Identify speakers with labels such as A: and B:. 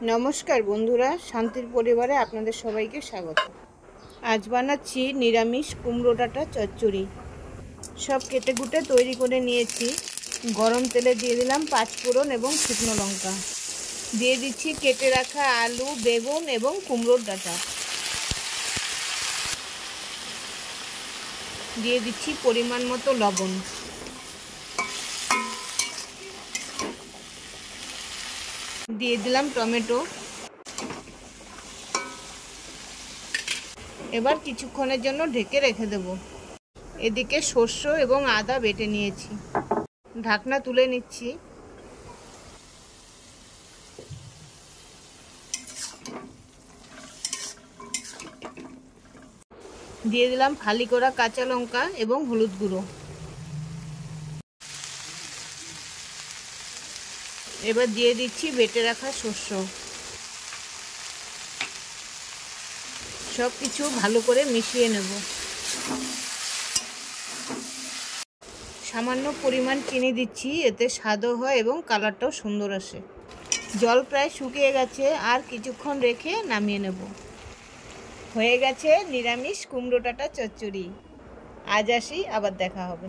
A: নমস্কার বন্ধুরা, শান্তির পরিবারে আপনাদের সবাইকে স্বাগত। আজ বানাচ্ছি নিরামিষ কুমড়ো ডাঁটা চচ্চড়ি। সব কেটে কুটে তৈরি করে নিয়েছি। গরম তেলে দিয়ে দিলাম 5 ফোড়ন এবং শুকনো লঙ্কা। দিয়ে দিচ্ছি কেটে রাখা আলু, বেগুন এবং কুমড়োর ডাঁটা। দিয়ে দিচ্ছি পরিমাণ মতো লবণ। দিয়ে দিলাম টমেটো। এবার কিছুক্ষণের জন্য ঢেকে রেখে দেব। এদিকে সর্ষে এবং আদা বেটে নিয়েছি। ঢাকনা তুলে নিচ্ছি। দিয়ে দিলাম ফালি করা কাঁচা লঙ্কা এবং হলুদ গুঁড়ো। এবার দিয়ে দিচ্ছি বেটে রাখা সর্ষে। সব কিছু ভালো করে মিশিয়ে নেব। সামান্য পরিমাণ চিনি দিচ্ছি, এতে স্বাদও হয় এবং কালারটাও সুন্দর আসে। জল প্রায় শুকিয়ে গেছে, আর কিছুক্ষণ রেখে নামিয়ে নেব। হয়ে গেছে নিরামিষ কুমড়ো ডাঁটা চচ্চড়ি। আজ আসি, আবার দেখা হবে।